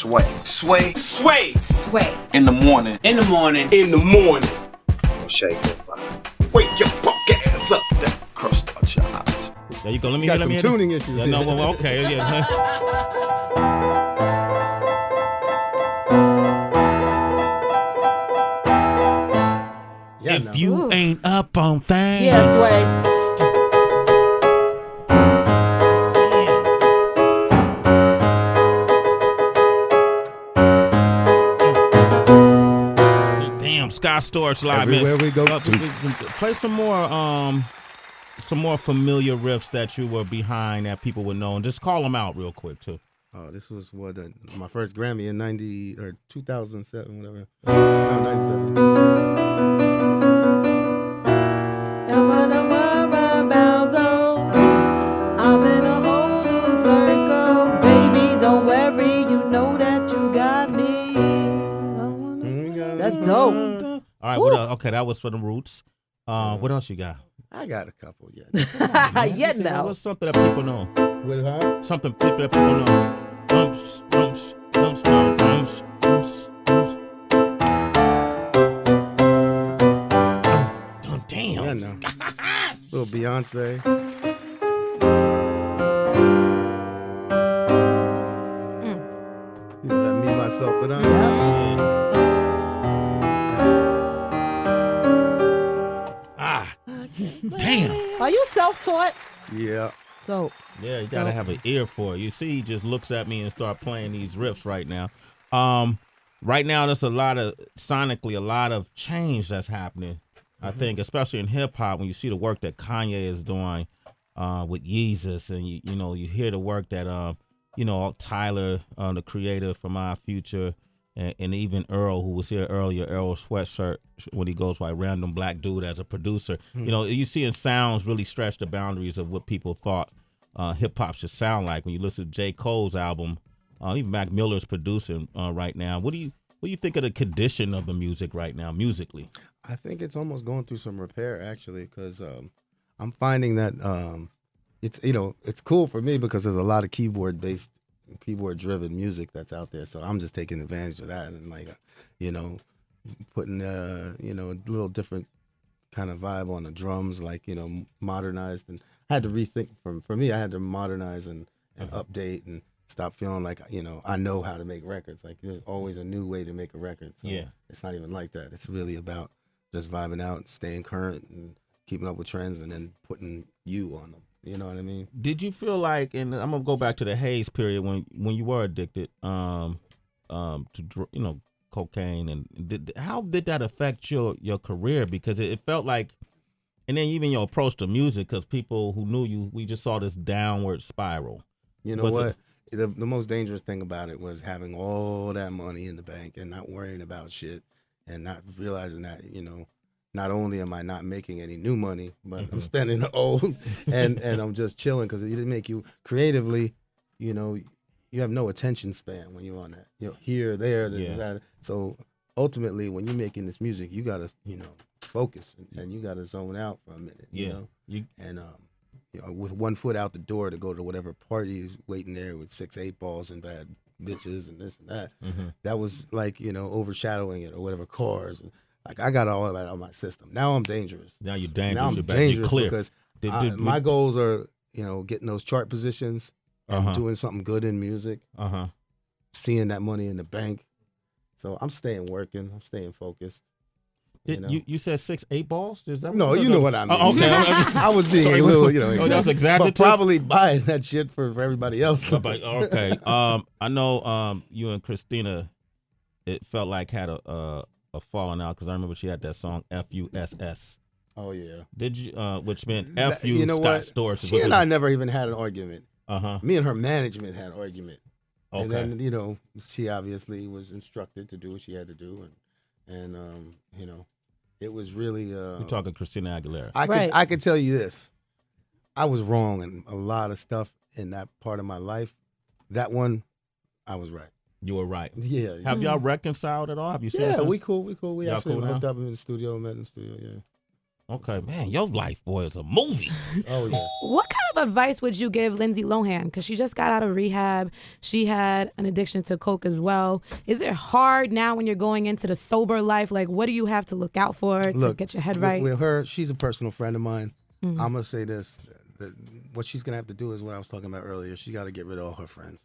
Sway. Sway. Sway. Sway. In the morning. In the morning. In the morning. Don't shake your vibe. Wake your fuck ass up. Crust out your eyes. There you go. Let me Got let some me tuning issues. Yeah, no, well, okay, yeah. Yeah, If no. you ain't up on things. Yeah, Sway. Damn, Sky Storage Live, Everywhere man. we go. Play some more familiar riffs that you were behind that people would know, and just call them out real quick too. Oh, this was my first Grammy in 90 or 2007, whatever. No, 97. I'm in a whole new circle, baby. Don't worry, you know that you got me. That's dope. All right, what else? Okay, that was for the Roots. What else you got? I got a couple, yeah. Yet now. What's something that people know? With her? Something that people know. Dumps, dumps, dumps, dumps, dumps, dumps. Damn. Yeah, no. Little Beyonce. You know, that me, myself, and I. Damn. Are you self-taught? Yeah. Dope. Yeah, you gotta have an ear for it. You see, he just looks at me and start playing these riffs right now. Right now, there's a lot of change that's happening. I think, especially in hip hop, when you see the work that Kanye is doing with Yeezus, and you hear the work that Tyler, the creator from Our Future, and even Earl, who was here earlier, Earl Sweatshirt, when he goes by Random Black Dude as a producer. You seeing sounds really stretch the boundaries of what people thought hip hop should sound like. When you listen to J. Cole's album, even Mac Miller's producing right now. What do you think of the condition of the music right now, musically? I think it's almost going through some repair, actually, because I'm finding that it's cool for me because there's a lot of keyboard-driven music that's out there. So I'm just taking advantage of that and putting a little different kind of vibe on the drums, modernized. And I had to rethink for me. I had to modernize and update and stop feeling like I know how to make records. Like there's always a new way to make a record. So yeah, it's not even like that. It's really about just vibing out, staying current, and keeping up with trends, and then putting you on them. You know what I mean? Did you feel like, and I'm gonna go back to the Haze period when you were addicted to cocaine, and how did that affect your career? Because it felt like, and then even your approach to music, because people who knew you, we just saw this downward spiral. You know what? The most dangerous thing about it was having all that money in the bank and not worrying about shit, and not realizing that not only am I not making any new money, but I'm spending old, and I'm just chilling because it didn't make you creatively, you have no attention span when you're on that. Here, there, that. So ultimately, when you're making this music, you gotta, focus and you gotta zone out for a minute. With one foot out the door to go to whatever party is waiting there with 6 8-balls and bad bitches and this and that. That was like overshadowing it or whatever, cars. Like I got all of that on my system. Now I'm dangerous. Now you're dangerous. Now I'm you're dangerous clear. because my goals are, getting those chart positions and doing something good in music. Seeing that money in the bank. So I'm staying working. I'm staying focused. You said 6 8-balls? Is that no, you know what I mean. Oh, okay. I was being a little, that was exaggerative. But probably buying that shit for everybody else. Okay. I know you and Christina, it felt like had a falling out because I remember she had that song FUSS. Oh yeah. Did you? Which meant FU Scott Storch. She and I never even had an argument. Me and her management had an argument. Okay. And then she obviously was instructed to do what she had to do, and it was really. You're talking Christina Aguilera. I could tell you this. I was wrong in a lot of stuff in that part of my life. That one, I was right. You were right. Yeah. Have y'all reconciled at all? Have you seen? Yeah, we cool. We y'all actually cool hooked now? up in the studio, met in the studio. Yeah. Okay, man, your life, boy, is a movie. Oh yeah. What kind of advice would you give Lindsay Lohan? Because she just got out of rehab. She had an addiction to coke as well. Is it hard now when you're going into the sober life? Like, what do you have to look out for to get your head right? With her, she's a personal friend of mine. Mm-hmm. I'm gonna say this: that what she's gonna have to do is what I was talking about earlier. She got to get rid of all her friends.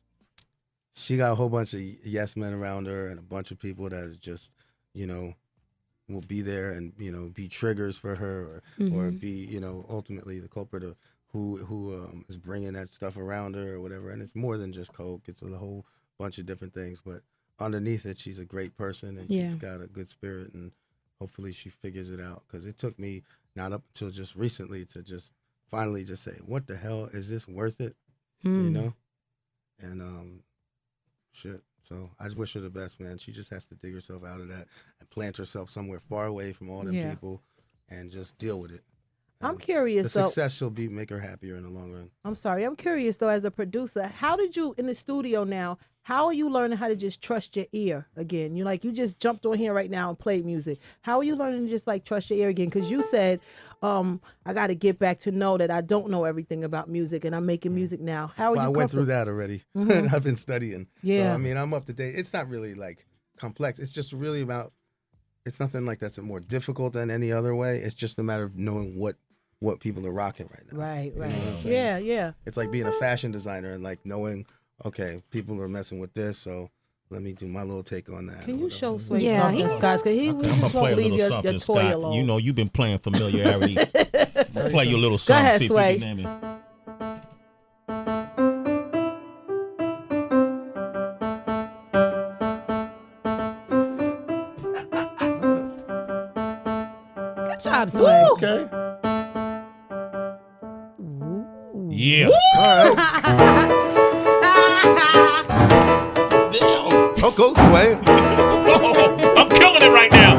She got a whole bunch of yes men around her and a bunch of people that is just, will be there and be triggers for her or be ultimately the culprit of who is bringing that stuff around her or whatever. And it's more than just coke. It's a whole bunch of different things. But underneath it, she's a great person and she's got a good spirit, and hopefully she figures it out. Because it took me not up until just recently to just finally just say, what the hell, is this worth it? And shit. So I just wish her the best, man. She just has to dig herself out of that and plant herself somewhere far away from all them people and just deal with it. And I'm curious. The success she'll make her happier in the long run. I'm sorry. I'm curious though, as a producer, how did you in the studio now? How are you learning how to just trust your ear again? You just jumped on here right now and played music. How are you learning to just trust your ear again? Because you said, I got to get back to know that I don't know everything about music and I'm making music now. How are you? I went through that already. I've been studying. Yeah. So, I'm up to date. It's not really complex. It's just really about. It's nothing that's more difficult than any other way. It's just a matter of knowing what people are rocking right now. Right. You know what I'm saying? Yeah. It's like being a fashion designer and knowing, okay, people are messing with this, so let me do my little take on that. Can you show Sway Yeah, something, Scott? Because he I'm just gonna play won't a leave little your something, toy Scott. alone. You've been playing familiarity. Play your little song. ahead, See if Sway. you can name it. Good job, Sway. Okay. Yeah. All right. Damn. Oh, go, Sway. I'm killing it right now.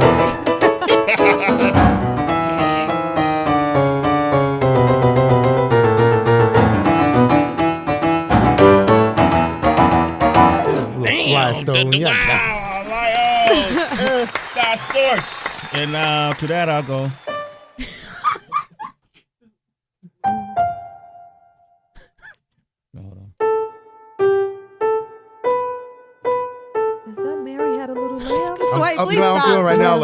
Sly Stone. Wow, Lyle. Scott Storch. And to that, I'll go. Hold on. Is that Mary had a little lamb? Sway, I'm please feeling stop. right now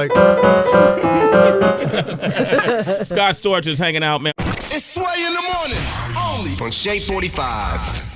Scott Storch is hanging out, man. It's Sway in the morning. Only on Shea 45.